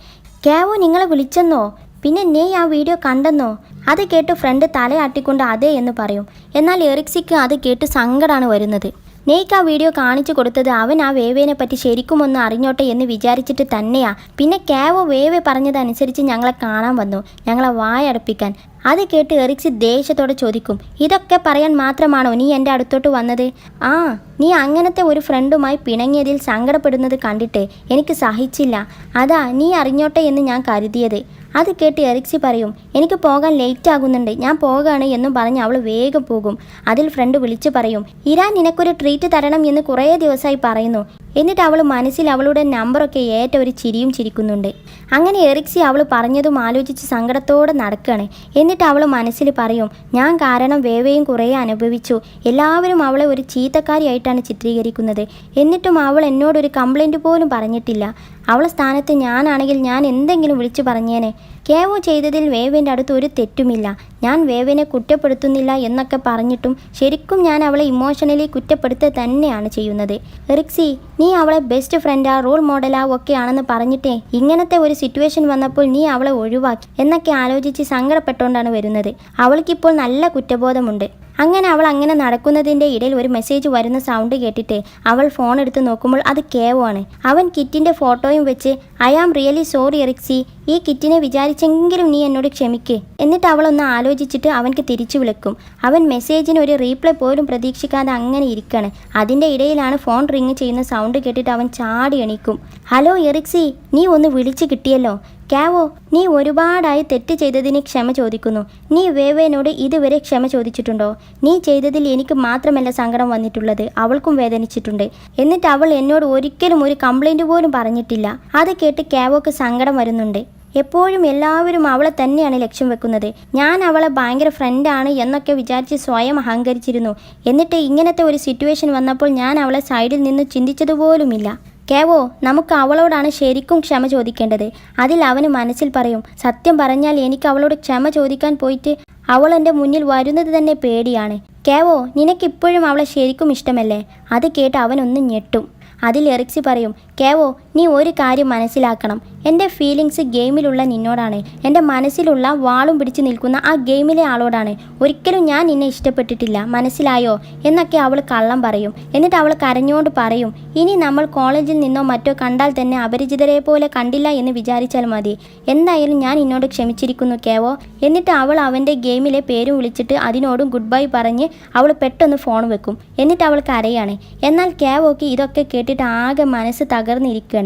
കേവോ നിങ്ങളെ വിളിച്ചെന്നോ? പിന്നെ നീ ആ വീഡിയോ കണ്ടെന്നോ? അത് കേട്ട് ഫ്രണ്ട് തലയാട്ടിക്കൊണ്ട് അതെ എന്ന് പറയും. എന്നാൽ എറിക്സിക്ക് അത് കേട്ട് സങ്കടമാണ് വരുന്നത്. നെയ്ക്ക് ആ വീഡിയോ കാണിച്ചു കൊടുത്തത് അവൻ ആ വേവേനെ പറ്റി ശരിക്കും ഒന്ന് അറിഞ്ഞോട്ടെ എന്ന് വിചാരിച്ചിട്ട് തന്നെയാ. പിന്നെ കേവോ വേവെ പറഞ്ഞതനുസരിച്ച് ഞങ്ങളെ കാണാൻ വന്നു, ഞങ്ങളെ വായടപ്പിക്കാൻ. അത് കേട്ട് എറിക്സി ദേഷ്യത്തോടെ ചോദിക്കും, ഇതൊക്കെ പറയാൻ മാത്രമാണോ നീ എൻ്റെ അടുത്തോട്ട് വന്നത്? ആ, നീ അങ്ങനത്തെ ഒരു ഫ്രണ്ടുമായി പിണങ്ങിയതിൽ സങ്കടപ്പെടുന്നത് കണ്ടിട്ട് എനിക്ക് സഹിച്ചില്ല. അതാ നീ അറിഞ്ഞോട്ടെ എന്ന് ഞാൻ കരുതിയത്. അത് കേട്ട് എറിക്സി പറയും, എനിക്ക് പോകാൻ ലേറ്റ് ആകുന്നുണ്ട്, ഞാൻ പോകാണ് എന്നും പറഞ്ഞ് അവൾ വേഗം പോകും. അതിൽ ഫ്രണ്ട് വിളിച്ചു പറയും, ഇരാൻ നിനക്കൊരു ട്രീറ്റ് തരണം എന്ന് കുറേ ദിവസമായി പറയുന്നു. എന്നിട്ട് അവൾ മനസ്സിൽ അവളുടെ നമ്പറൊക്കെ ഏറ്റ ഒരു ചിരിയും ചിരിക്കുന്നുണ്ട്. അങ്ങനെ എറിക്സി അവൾ പറഞ്ഞതും ആലോചിച്ച് സങ്കടത്തോടെ നടക്കുകയാണ്. എന്നിട്ട് അവൾ മനസ്സിൽ പറയും, ഞാൻ കാരണം വേവയും കുറേ അനുഭവിച്ചു. എല്ലാവരും അവളെ ഒരു ചീത്തക്കാരിയായിട്ടാണ് ചിത്രീകരിക്കുന്നത്. എന്നിട്ടും അവൾ എന്നോടൊരു കംപ്ലൈൻറ്റ് പോലും പറഞ്ഞിട്ടില്ല. അവളെ സ്ഥാനത്ത് ഞാനാണെങ്കിൽ ഞാൻ എന്തെങ്കിലും വിളിച്ചു പറഞ്ഞേനെ. കേവോ ചെയ്തതിൽ വേവേൻ്റെ അടുത്ത് ഒരു തെറ്റുമില്ല. ഞാൻ വേവേനെ കുറ്റപ്പെടുത്തുന്നില്ല എന്നൊക്കെ പറഞ്ഞിട്ടും ശരിക്കും ഞാൻ അവളെ ഇമോഷണലി കുറ്റപ്പെടുത്തുക തന്നെയാണ് ചെയ്യുന്നത്. എറിക്സി, നീ അവളെ ബെസ്റ്റ് ഫ്രണ്ടാ, റോൾ മോഡലാ ഒക്കെ ആണെന്ന് പറഞ്ഞിട്ടേ ഇങ്ങനത്തെ ഒരു സിറ്റുവേഷൻ വന്നപ്പോൾ നീ അവളെ ഒഴിവാക്കി എന്നൊക്കെ ആലോചിച്ച് സങ്കടപ്പെട്ടുകൊണ്ടാണ് വരുന്നത്. അവൾക്കിപ്പോൾ നല്ല കുറ്റബോധമുണ്ട്. അങ്ങനെ അവൾ അങ്ങനെ നടക്കുന്നതിൻ്റെ ഇടയിൽ ഒരു മെസ്സേജ് വരുന്ന സൗണ്ട് കേട്ടിട്ട് അവൾ ഫോൺ എടുത്ത് നോക്കുമ്പോൾ അത് കേവോ ആണ്. അവൻ കിറ്റിൻ്റെ ഫോട്ടോയും വെച്ച്, ഐ ആം റിയലി സോറി എറിക്സി, ഈ കിറ്റിനെ വിചാരിച്ചെങ്കിലും നീ എന്നോട് ക്ഷമിക്ക്. എന്നിട്ട് അവളൊന്ന് ആലോചിച്ചിട്ട് അവൻക്ക് തിരിച്ചു വിളിക്കും. അവൻ മെസ്സേജിന് ഒരു റീപ്ലൈ പോലും പ്രതീക്ഷിക്കാതെ അങ്ങനെ ഇരിക്കുകയാണ്. അതിൻ്റെ ഇടയിലാണ് ഫോൺ റിങ് ചെയ്യുന്ന സൗണ്ട് കേട്ടിട്ട് അവൻ ചാടി എണീക്കും. ഹലോ എറിക്സി, നീ ഒന്ന് വിളിച്ച് കിട്ടിയല്ലോ. കേവോ, നീ ഒരുപാടായി തെറ്റ് ചെയ്തതിന് ക്ഷമ ചോദിക്കുന്നു. നീ വേവേനോട് ഇതുവരെ ക്ഷമ ചോദിച്ചിട്ടുണ്ടോ? നീ ചെയ്തതിൽ എനിക്ക് മാത്രമല്ല സങ്കടം വന്നിട്ടുള്ളത്, അവൾക്കും വേദനിച്ചിട്ടുണ്ട്. എന്നിട്ട് അവൾ എന്നോട് ഒരിക്കലും ഒരു കംപ്ലൈൻറ്റ് പോലും പറഞ്ഞിട്ടില്ല. അത് കേട്ട് കേവോക്ക് സങ്കടം വരുന്നുണ്ട്. എപ്പോഴും എല്ലാവരും അവളെ തന്നെയാണ് ലക്ഷ്യം വെക്കുന്നത്. ഞാൻ അവളെ ഭയങ്കര ഫ്രണ്ടാണ് എന്നൊക്കെ വിചാരിച്ച് സ്വയം അഹങ്കരിച്ചിരുന്നു. എന്നിട്ട് ഇങ്ങനത്തെ ഒരു സിറ്റുവേഷൻ വന്നപ്പോൾ ഞാൻ അവളെ സൈഡിൽ നിന്ന് ചിന്തിച്ചതുപോലുമില്ല. കേവോ, നമുക്ക് അവളോടാണ് ശരിക്കും ക്ഷമ ചോദിക്കേണ്ടത്. അതിൽ അവന് മനസ്സിൽ പറയും, സത്യം പറഞ്ഞാൽ എനിക്ക് അവളോട് ക്ഷമ ചോദിക്കാൻ പോയിട്ട് അവൾ എൻ്റെ മുന്നിൽ വരുന്നത് തന്നെ പേടിയാണ്. കേവോ, നിനക്കിപ്പോഴും അവളെ ശരിക്കും ഇഷ്ടമല്ലേ? അത് കേട്ട് അവനൊന്ന് ഞെട്ടും. അതിൽ എറിക്സി പറയും, കേവോ, നീ ഒരു കാര്യം മനസ്സിലാക്കണം. എൻ്റെ ഫീലിങ്സ് ഗെയിമിലുള്ള നിന്നോടാണ്. എൻ്റെ മനസ്സിലുള്ള വാളും പിടിച്ച് നിൽക്കുന്ന ആ ഗെയിമിലെ ആളോടാണ്. ഒരിക്കലും ഞാൻ നിന്നെ ഇഷ്ടപ്പെട്ടിട്ടില്ല, മനസ്സിലായോ എന്നൊക്കെ അവൾ കള്ളം പറയും. എന്നിട്ട് അവൾ കരഞ്ഞുകൊണ്ട് പറയും, ഇനി നമ്മൾ കോളേജിൽ നിന്നോ മറ്റോ കണ്ടാൽ തന്നെ അപരിചിതരെ പോലെ കണ്ടില്ല എന്ന് വിചാരിച്ചാൽ മതി. എന്തായാലും ഞാൻ നിന്നോട് ക്ഷമിച്ചിരിക്കുന്നു കേവോ. എന്നിട്ട് അവൾ അവൻ്റെ ഗെയിമിലെ പേരും വിളിച്ചിട്ട് അതിനോടും ഗുഡ് ബൈ പറഞ്ഞ് അവൾ പെട്ടെന്ന് ഫോൺ വെക്കും. എന്നിട്ട് അവൾ കരയാണ്. എന്നാൽ കേവോക്ക് ഇതൊക്കെ കേട്ടിട്ട് ആകെ മനസ്സ് തകർന്നിരിക്കുകയാണ്.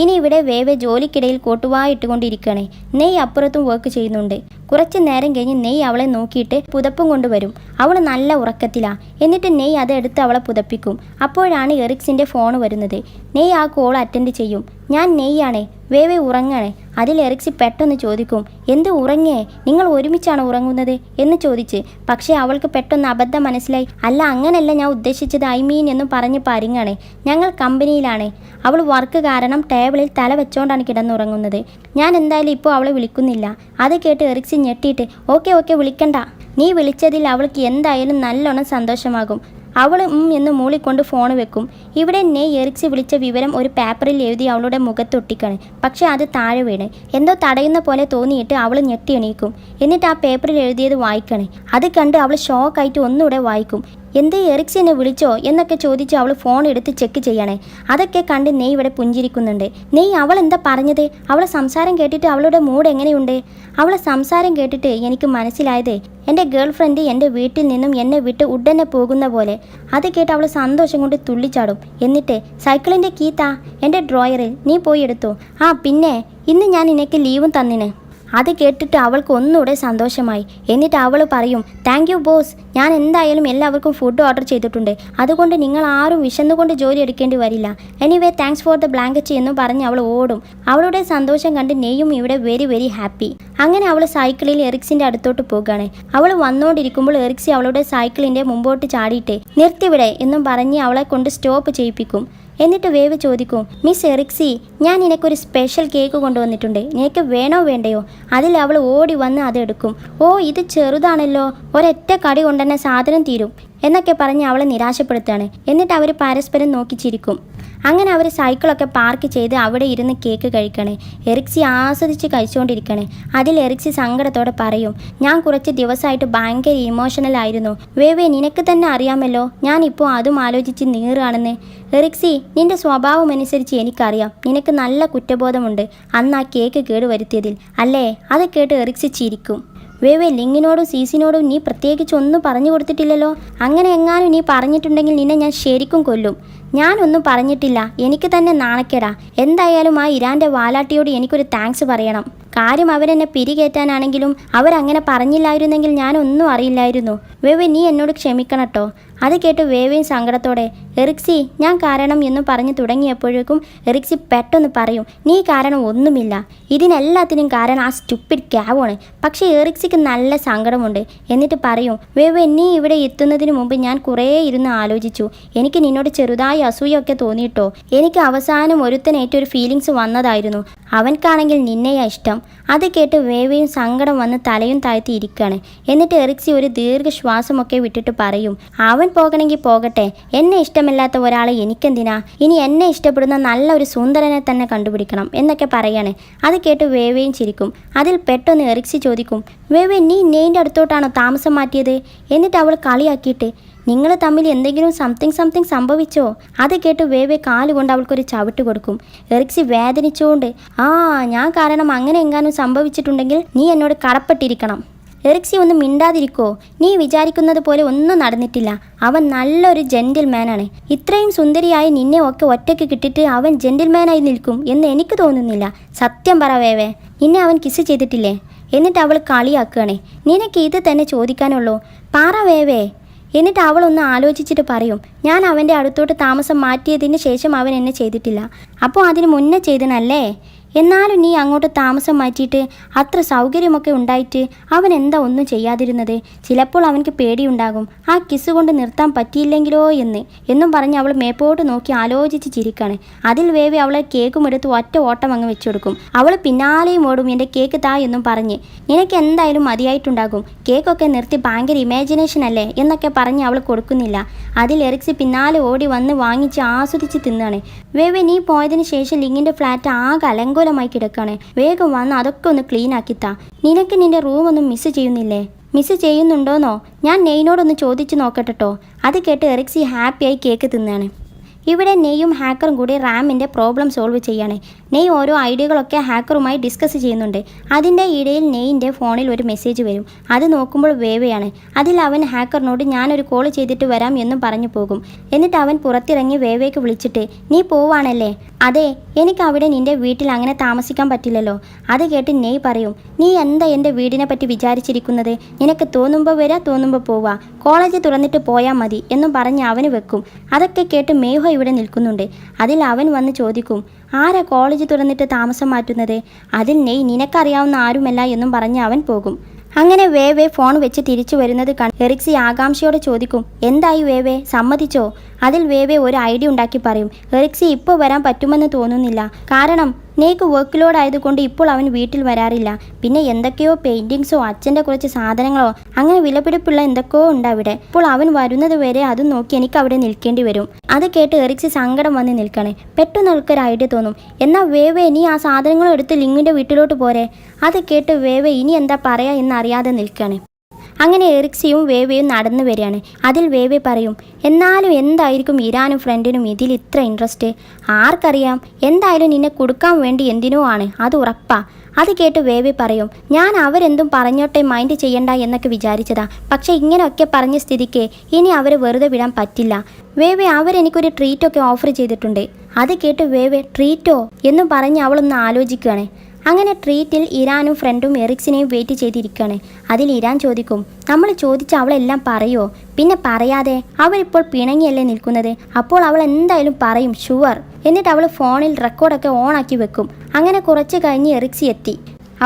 ഇനി ഇവിടെ വേവെ ജോലിക്കിടയിൽ കോട്ടുവായിട്ടുകൊണ്ടിരിക്കണേ. നെയ് അപ്പുറത്തും വർക്ക് ചെയ്യുന്നുണ്ട്. കുറച്ച് നേരം കഴിഞ്ഞ് നെയ് അവളെ നോക്കിയിട്ട് പുതപ്പും കൊണ്ടുവരും. അവൾ നല്ല ഉറക്കത്തിലാ. എന്നിട്ട് നെയ് അതെടുത്ത് അവളെ പുതപ്പിക്കും. അപ്പോഴാണ് എറിക്സിൻ്റെ ഫോൺ വരുന്നത്. നെയ് ആ കോൾ അറ്റൻഡ് ചെയ്യും. ഞാൻ നെയ്യാണേ, വേവെ ഉറങ്ങണേ. അതിൽ എറിക്സി പെട്ടെന്ന് ചോദിക്കും, എന്ത് ഉറങ്ങേ, നിങ്ങൾ ഒരുമിച്ചാണ് ഉറങ്ങുന്നത് എന്ന് ചോദിച്ച്. പക്ഷേ അവൾക്ക് പെട്ടെന്ന് അബദ്ധം മനസ്സിലായി. അല്ല, അങ്ങനല്ല ഞാൻ ഉദ്ദേശിച്ചത്, ഐ മീൻ എന്ന് പറഞ്ഞ് പരിങ്ങാണേ. ഞങ്ങൾ കമ്പനിയിലാണ്. അവൾ വർക്ക് കാരണം ടേബിളിൽ തല വെച്ചോണ്ടാണ് കിടന്നുറങ്ങുന്നത്. ഞാൻ എന്തായാലും ഇപ്പോൾ അവളെ വിളിക്കുന്നില്ല. അത് കേട്ട് എറിക്സി ഞെട്ടിയിട്ട്, ഓക്കെ വിളിക്കണ്ട. നീ വിളിച്ചതിൽ അവൾക്ക് എന്തായാലും നല്ലോണം സന്തോഷമാകും. അവൾ എന്ന് മൂളിക്കൊണ്ട് ഫോൺ വെക്കും. ഇവിടെ നെയ് എറിക്സി വിളിച്ച വിവരം ഒരു പേപ്പറിൽ എഴുതി അവളുടെ മുഖത്തൊട്ടിക്കാണ്. പക്ഷെ അത് താഴെ വീണ് എന്തോ തടയുന്ന പോലെ തോന്നിയിട്ട് അവൾ ഞെട്ടി എണീക്കും. എന്നിട്ട് ആ പേപ്പറിൽ എഴുതിയത് വായിക്കണേ. അത് കണ്ട് അവൾ ഷോക്കായിട്ട് ഒന്നുകൂടെ വായിക്കും. എന്തേ എറിക്സി എന്നെ വിളിച്ചോ എന്നൊക്കെ ചോദിച്ച് അവൾ ഫോൺ എടുത്ത് ചെക്ക് ചെയ്യണേ. അതൊക്കെ കണ്ട് നെയ് ഇവിടെ പുഞ്ചിരിക്കുന്നുണ്ട്. നെയ് അവൾ എന്താ പറഞ്ഞത്? അവളെ സംസാരം കേട്ടിട്ട് അവളുടെ മൂഡ് എങ്ങനെയുണ്ട്? അവളെ സംസാരം കേട്ടിട്ട് എനിക്ക് മനസ്സിലായത് എൻ്റെ ഗേൾ ഫ്രണ്ട് എൻ്റെ വീട്ടിൽ നിന്നും എന്നെ വിട്ട് ഉടനെ പോകുന്ന പോലെ. അത് കേട്ട് അവൾ സന്തോഷം കൊണ്ട് തുള്ളിച്ചാടും. എന്നിട്ട് സൈക്കിളിൻ്റെ കീത്താ എൻ്റെ ഡ്രോയറിൽ, നീ പോയി എടുത്തോ. ആ പിന്നെ ഇന്ന് ഞാൻ നിനക്ക് ലീവും തന്നിന്. അത് കേട്ടിട്ട് അവൾക്ക് ഒന്നുകൂടെ സന്തോഷമായി. എന്നിട്ട് അവൾ പറയും, താങ്ക് യു ബോസ്, ഞാൻ എന്തായാലും എല്ലാവർക്കും ഫുഡ് ഓർഡർ ചെയ്തിട്ടുണ്ട്. അതുകൊണ്ട് നിങ്ങൾ ആരും വിശന്നുകൊണ്ട് ജോലി എടുക്കേണ്ടി വരില്ല. Anyway thanks for the blanket എന്നും പറഞ്ഞ് അവൾ ഓടും. അവളുടെ സന്തോഷം കണ്ട് നെയ്യും ഇവിടെ വെരി ഹാപ്പി. അങ്ങനെ അവൾ സൈക്കിളിൽ എറിക്സിൻ്റെ അടുത്തോട്ട് പോകുകയാണ്. അവൾ വന്നുകൊണ്ടിരിക്കുമ്പോൾ എറിക്സി അവളുടെ സൈക്കിളിൻ്റെ മുമ്പോട്ട് ചാടിയിട്ട് നിർത്തിവിടെ എന്നും പറഞ്ഞ് അവളെ കൊണ്ട് സ്റ്റോപ്പ് ചെയ്യിപ്പിക്കും. എന്നിട്ട് വേവ് ചോദിക്കും, മിസ് എറിക്സി, ഞാൻ നിനക്കൊരു സ്പെഷ്യൽ കേക്ക് കൊണ്ടുവന്നിട്ടുണ്ട്. നിനക്ക് വേണോ വേണ്ടയോ? അതിൽ അവൾ ഓടി വന്ന് അതെടുക്കും. ഓ, ഇത് ചെറുതാണല്ലോ, ഒരൊറ്റ കടി കൊണ്ടുതന്നെ സാധനം തീരും എന്നൊക്കെ പറഞ്ഞ് അവളെ നിരാശപ്പെടുത്താണ്. എന്നിട്ട് അവർ പരസ്പരം നോക്കി ചിരിക്കും. അങ്ങനെ അവർ സൈക്കിളൊക്കെ പാർക്ക് ചെയ്ത് അവിടെ ഇരുന്ന് കേക്ക് കഴിക്കണേ. എറിക്സി ആസ്വദിച്ച് കഴിച്ചുകൊണ്ടിരിക്കണേ. അതിൽ എറിക്സി സങ്കടത്തോടെ പറയും, ഞാൻ കുറച്ച് ദിവസമായിട്ട് ഭയങ്കര ഇമോഷണൽ ആയിരുന്നു. വേവേ, നിനക്ക് തന്നെ അറിയാമല്ലോ, ഞാനിപ്പോൾ അതും ആലോചിച്ച് നീറുകയാണെന്ന്. എറിക്സി, നിന്റെ സ്വഭാവം അനുസരിച്ച് എനിക്കറിയാം നിനക്ക് നല്ല കുറ്റബോധമുണ്ട് അന്ന് ആ കേക്ക് കേടുവരുത്തിയതിൽ അല്ലേ? അത് കേട്ട് എറിക്സി ചിരിക്കും. വേവേ, ലിങ്ങിനോടും സീസിനോടും നീ പ്രത്യേകിച്ച് ഒന്നും പറഞ്ഞു കൊടുത്തിട്ടില്ലല്ലോ. അങ്ങനെ എങ്ങാനും നീ പറഞ്ഞിട്ടുണ്ടെങ്കിൽ നിന്നെ ഞാൻ ശരിക്കും കൊല്ലും. ഞാനൊന്നും പറഞ്ഞിട്ടില്ല, എനിക്ക് തന്നെ നാണക്കേടാ. എന്തായാലും ആ ഇരാൻ്റെ വാലാട്ടിയോട് എനിക്കൊരു താങ്ക്സ് പറയണം. കാര്യം അവരെന്നെ പിരികേറ്റാനാണെങ്കിലും അവരങ്ങനെ പറഞ്ഞില്ലായിരുന്നെങ്കിൽ ഞാനൊന്നും അറിയില്ലായിരുന്നു. വേവേ, നീ എന്നോട് ക്ഷമിക്കണട്ടോ. അത് കേട്ട് വേവയും സങ്കടത്തോടെ, എറിക്സി ഞാൻ കാരണം എന്ന് പറഞ്ഞു തുടങ്ങിയപ്പോഴേക്കും എറിക്സി പെട്ടെന്ന് പറയും, നീ കാരണം ഒന്നുമില്ല, ഇതിനെല്ലാത്തിനും കാരണം ആ സ്റ്റുപ്പിഡ് ക്യാവാണ്. പക്ഷേ എറിക്സിക്ക് നല്ല സങ്കടമുണ്ട്. എന്നിട്ട് പറയും, വേവേ, നീ ഇവിടെ എത്തുന്നതിന് മുമ്പ് ഞാൻ കുറേ ഇരുന്ന് ആലോചിച്ചു. എനിക്ക് നിന്നോട് ചെറുതായി അസൂയൊക്കെ തോന്നിയിട്ടോ. എനിക്ക് അവസാനം ഒരുത്തനേറ്റൊരു ഫീലിങ്സ് വന്നതായിരുന്നു. അവൻക്കാണെങ്കിൽ നിന്നെയാ ഇഷ്ടം. അത് കേട്ട് വേവയും സങ്കടം വന്ന് തലയും താഴ്ത്തി ഇരിക്കുകയാണ്. എന്നിട്ട് എറിക്സി ഒരു ദീർഘശ്വാസമൊക്കെ വിട്ടിട്ട് പറയും, അവൻ പോകണമെങ്കിൽ പോകട്ടെ, എന്നെ ഇഷ്ടമില്ലാത്ത ഒരാളെ എനിക്കെന്തിനാ? ഇനി എന്നെ ഇഷ്ടപ്പെടുന്ന നല്ല ഒരു സുന്ദരനെ തന്നെ കണ്ടുപിടിക്കണം എന്നൊക്കെ പറയാണ്. അത് കേട്ട് വേവയും ചിരിക്കും. അതിൽ പെട്ടെന്ന് എറിക്സി ചോദിക്കും, വേവേ, നീ നെയ്ൻ്റെ അടുത്തോട്ടാണോ താമസം മാറ്റിയത്? എന്നിട്ട് അവൾ കളിയാക്കിയിട്ട്, നിങ്ങൾ തമ്മിൽ എന്തെങ്കിലും സംതിങ് സംഭവിച്ചോ? അത് കേട്ട് വേവെ കാലുകൊണ്ട് അവൾക്കൊരു ചവിട്ട് കൊടുക്കും. എറിക്സി വേദനിച്ചുകൊണ്ട്, ഞാൻ കാരണം അങ്ങനെ എങ്ങാനും സംഭവിച്ചിട്ടുണ്ടെങ്കിൽ നീ എന്നോട് കടപ്പെട്ടിരിക്കണം. എറിക്സി ഒന്നും മിണ്ടാതിരിക്കോ? നീ വിചാരിക്കുന്നത് പോലെ ഒന്നും നടന്നിട്ടില്ല. അവൻ നല്ലൊരു ജെന്റിൽമാനാണ്. ഇത്രയും സുന്ദരിയായി നിന്നെ ഒക്കെ ഒറ്റയ്ക്ക് കിട്ടിയിട്ട് അവൻ ജെന്റിൽമാനായി നിൽക്കും എന്ന് എനിക്ക് തോന്നുന്നില്ല. സത്യം പറ വേവേ, നിന്നെ അവൻ കിസ് ചെയ്തിട്ടില്ലേ? എന്നിട്ട് അവൾ കളിയാക്കുകയാണേ. നിനക്ക് ഇത് തന്നെ ചോദിക്കാനുള്ളൂ, പറ വേവേ. എന്നിട്ട് അവളൊന്ന് ആലോചിച്ചിട്ട് പറയും, ഞാൻ അവൻ്റെ അടുത്തോട്ട് താമസം മാറ്റിയതിന് ശേഷം അവൻ എന്നെ ചെയ്തിട്ടില്ല. അപ്പോൾ അതിന് മുന്നേ ചെയ്തനല്ലേ? എന്നാലും നീ അങ്ങോട്ട് താമസം മാറ്റിയിട്ട് അത്ര സൗകര്യമൊക്കെ ഉണ്ടായിട്ട് അവൻ എന്താ ഒന്നും ചെയ്യാതിരുന്നത്? ചിലപ്പോൾ അവനക്ക് പേടിയുണ്ടാകും, ആ കിസ് കൊണ്ട് നിർത്താൻ പറ്റിയില്ലെങ്കിലോ എന്നും പറഞ്ഞ് അവൾ മേപ്പോട്ട് നോക്കി ആലോചിച്ച് ചിരിക്കാണ്. അതിൽ വേവി അവളെ കേക്കും എടുത്ത് ഒറ്റ ഓട്ടം അങ്ങ് വെച്ചു കൊടുക്കും. അവൾ പിന്നാലെയും ഓടും, എൻ്റെ കേക്ക് താ എന്നും പറഞ്ഞ്. നിനക്ക് എന്തായാലും മതിയായിട്ടുണ്ടാകും, കേക്കൊക്കെ നിർത്തി, ഭയങ്കര ഇമാജിനേഷൻ അല്ലേ എന്നൊക്കെ പറഞ്ഞ് അവൾ കൊടുക്കുന്നില്ല. അതിൽ എറിക്സി പിന്നാലെ ഓടി വന്ന് വാങ്ങിച്ച് ആസ്വദിച്ച് തിന്നാണ്. വേവി, നീ പോയതിന് ശേഷം ലിങ്ങിൻ്റെ ഫ്ലാറ്റ് ആകെ അലങ്കോലമായി കിടക്കാണ്. വേഗം വന്ന് അതൊക്കെ ഒന്ന് ക്ലീൻ ആക്കിത്താ. നിനക്ക് നിന്റെ റൂമൊന്നും മിസ് ചെയ്യുന്നില്ലേ? മിസ് ചെയ്യുന്നുണ്ടോന്നോ? ഞാൻ നെയ്നോടൊന്ന് ചോദിച്ചു നോക്കട്ടോ. അത് കേട്ട് എറിക്സി ഹാപ്പിയായി കേക്ക് തിന്നാണ്. ഇവിടെ നെയ്യും ഹാക്കറും കൂടി റാമിൻ്റെ പ്രോബ്ലം സോൾവ് ചെയ്യാണ്. നെയ് ഓരോ ഐഡിയകളൊക്കെ ഹാക്കറുമായി ഡിസ്കസ് ചെയ്യുന്നുണ്ട്. അതിൻ്റെ ഇടയിൽ നെയ്യിൻ്റെ ഫോണിൽ ഒരു മെസ്സേജ് വരും. അത് നോക്കുമ്പോൾ വേവയാണ്. അതിൽ അവൻ ഹാക്കറിനോട് ഞാനൊരു കോൾ ചെയ്തിട്ട് വരാം എന്നും പറഞ്ഞു പോകും. എന്നിട്ട് അവൻ പുറത്തിറങ്ങി വേവയ്ക്ക് വിളിച്ചിട്ട്, നീ പോവാണല്ലേ, അതെ, എനിക്ക് അവിടെ നിന്റെ വീട്ടിൽ അങ്ങനെ താമസിക്കാൻ പറ്റില്ലല്ലോ. അത് കേട്ട് നെയ് പറയും, നീ എന്താ എൻ്റെ വീടിനെ പറ്റി വിചാരിച്ചിരിക്കുന്നത്? നിനക്ക് തോന്നുമ്പോൾ വരാ, തോന്നുമ്പോൾ പോവാ, കോളേജ് തുറന്നിട്ട് പോയാൽ മതി എന്നും പറഞ്ഞ് അവന് വെക്കും. അതൊക്കെ കേട്ട് മേഹ ഇവിടെ നിൽക്കുന്നുണ്ട്. അതിൽ അവൻ വന്ന് ചോദിക്കും, ആരാ കോളേജ് തുറന്നിട്ട് താമസം മാറ്റുന്നത്? അതിൽ നെയ് നിനക്കറിയാവുന്ന ആരുമല്ല എന്നും പറഞ്ഞ് അവൻ പോകും. അങ്ങനെ വേവേ ഫോൺ വെച്ച് തിരിച്ചു വരുന്നത് കണ്ട് എറിക്സി ആകാംക്ഷയോടെ ചോദിക്കും, എന്തായി വേവേ, സമ്മതിച്ചോ? അതിൽ വേവേ ഒരു ഐഡിയ ഉണ്ടാക്കി പറയും, എറിക്സി ഇപ്പോൾ വരാൻ പറ്റുമെന്ന് തോന്നുന്നില്ല. കാരണം നെയ്ക്ക് വർക്ക് ലോഡ് ആയതുകൊണ്ട് ഇപ്പോൾ അവൻ വീട്ടിൽ വരാറില്ല. പിന്നെ എന്തൊക്കെയോ പെയിൻറ്റിങ്സോ അച്ഛൻ്റെ കുറച്ച് സാധനങ്ങളോ അങ്ങനെ വിലപിടിപ്പുള്ള എന്തൊക്കെയോ ഉണ്ട് അവിടെ. ഇപ്പോൾ അവൻ വരുന്നത് വരെ അതും നോക്കി എനിക്ക് അവിടെ നിൽക്കേണ്ടി വരും. അത് കേട്ട് എറിക്സി സങ്കടം വന്ന് നിൽക്കണേ. പെട്ടെന്ന് അവൾക്കൊരു ഐഡിയ തോന്നും, എന്നാൽ വേവേ നീ ആ സാധനങ്ങളും എടുത്ത് ലിങ്ങിൻ്റെ വീട്ടിലോട്ട് പോരെ. അത് കേട്ട് വേവേ ഇനി എന്താ പറയാ എന്നറിയാതെ നിൽക്കണേ. അങ്ങനെ എറിക്സിയും വേവയും നടന്നു വരികയാണ്. അതിൽ വേവേ പറയും, എന്നാലും എന്തായിരിക്കും ഇരാനും ഫ്രണ്ടിനും ഇതിൽ ഇത്ര ഇൻട്രസ്റ്റ്? ആർക്കറിയാം, എന്തായാലും നിന്നെ കൊടുക്കാൻ വേണ്ടി എന്തിനോ ആണ്, അത് ഉറപ്പാ. അത് കേട്ട് വേവേ പറയും, ഞാൻ അവരെന്തും പറഞ്ഞോട്ടെ, മൈൻഡ് ചെയ്യണ്ട എന്നൊക്കെ വിചാരിച്ചതാ. പക്ഷെ ഇങ്ങനെയൊക്കെ പറഞ്ഞ സ്ഥിതിക്ക് ഇനി അവരെ വെറുതെ വിടാൻ പറ്റില്ല. വേവേ അവരെനിക്കൊരു ട്രീറ്റൊക്കെ ഓഫർ ചെയ്തിട്ടുണ്ട്. അത് കേട്ട് വേവേ ട്രീറ്റോ എന്ന് പറഞ്ഞ് അവളൊന്ന് ആലോചിക്കുകയാണ്. അങ്ങനെ ട്രീറ്റിൽ ഇരാനും ഫ്രണ്ടും എറിക്സിനെയും വെയിറ്റ് ചെയ്തിരിക്കുകയാണ്. അതിൽ ഇരാൻ ചോദിക്കും, നമ്മൾ ചോദിച്ച അവളെല്ലാം പറയുമോ? പിന്നെ പറയാതെ, അവരിപ്പോൾ പിണങ്ങിയല്ലേ നിൽക്കുന്നത്, അപ്പോൾ അവൾ എന്തായാലും പറയും, ഷുവർ. എന്നിട്ട് അവൾ ഫോണിൽ റെക്കോർഡൊക്കെ ഓണാക്കി വെക്കും. അങ്ങനെ കുറച്ച് കഴിഞ്ഞ് എറിക്സി എത്തി.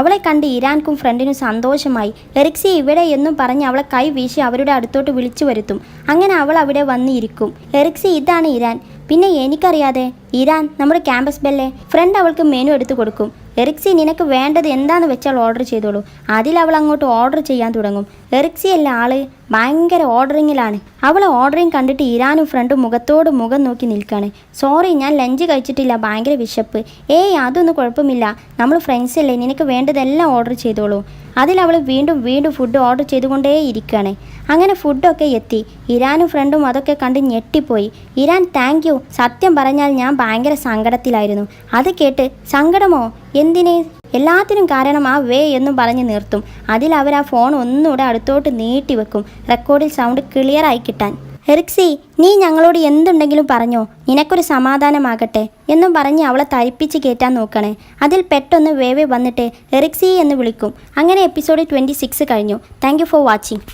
അവളെ കണ്ട് ഇരാൻക്കും ഫ്രണ്ടിനും സന്തോഷമായി. എറിക്സി ഇവിടെ എന്നും പറഞ്ഞ് അവളെ കൈ വീശി അവരുടെ അടുത്തോട്ട് വിളിച്ചു വരുത്തും. അങ്ങനെ അവൾ അവിടെ വന്നിരിക്കും. എറിക്സി, ഇതാണ് ഇരാൻ. പിന്നെ എനിക്കറിയാതെ, ഇരാൻ നമ്മുടെ ക്യാമ്പസ് ബെല്ലേ. ഫ്രണ്ട് അവൾക്ക് മെനു എടുത്തു കൊടുക്കും. എറിക്സി, നിനക്ക് വേണ്ടത് എന്താണെന്ന് വെച്ചാൽ ഓർഡർ ചെയ്തോളൂ. അതിൽ അവൾ അങ്ങോട്ട് ഓർഡർ ചെയ്യാൻ തുടങ്ങും. എറിക്സി അല്ല ആള് ഭയങ്കര ഓർഡറിങ്ങിലാണ്. അവളെ ഓർഡറിങ് കണ്ടിട്ട് ഇരാനും ഫ്രണ്ടും മുഖത്തോട് മുഖം നോക്കി നിൽക്കുകയാണ്. സോറി, ഞാൻ ലഞ്ച് കഴിച്ചിട്ടില്ല, ഭയങ്കര വിശപ്പ്. ഏയ് അതൊന്നും കുഴപ്പമില്ല, നമ്മൾ ഫ്രണ്ട്സ് അല്ലേ, നിനക്ക് വേണ്ടതെല്ലാം ഓർഡർ ചെയ്തോളൂ. അതിലവൾ വീണ്ടും വീണ്ടും ഫുഡ് ഓർഡർ ചെയ്തുകൊണ്ടേ ഇരിക്കുകയാണ്. അങ്ങനെ ഫുഡൊക്കെ എത്തി. ഇരാനും ഫ്രണ്ടും അതൊക്കെ കണ്ട് ഞെട്ടിപ്പോയി. Iran, thank you. സത്യം പറഞ്ഞാൽ ഞാൻ ഭയങ്കര സങ്കടത്തിലായിരുന്നു. അത് കേട്ട്, സങ്കടമോ? എന്തിന്? എല്ലാത്തിനും കാരണം ആ വേ എന്നും പറഞ്ഞ് നിർത്തും. അതിൽ അവർ ആ ഫോൺ ഒന്നുകൂടെ അടുത്തോട്ട് നീട്ടി വെക്കും, റെക്കോർഡിൽ സൗണ്ട് ക്ലിയർ ആയി കിട്ടാൻ. എറിക്സി, നീ ഞങ്ങളോട് എന്തുണ്ടെങ്കിലും പറഞ്ഞോ, നിനക്കൊരു സമാധാനമാകട്ടെ എന്നും പറഞ്ഞ് അവളെ തരിപ്പിച്ച് കയറ്റാൻ നോക്കണേ. അതിൽ പെട്ടെന്ന് വേവേ വന്നിട്ട് എറിക്സി എന്ന് വിളിക്കും. അങ്ങനെ എപ്പിസോഡ് 26 കഴിഞ്ഞു. Thank you for watching.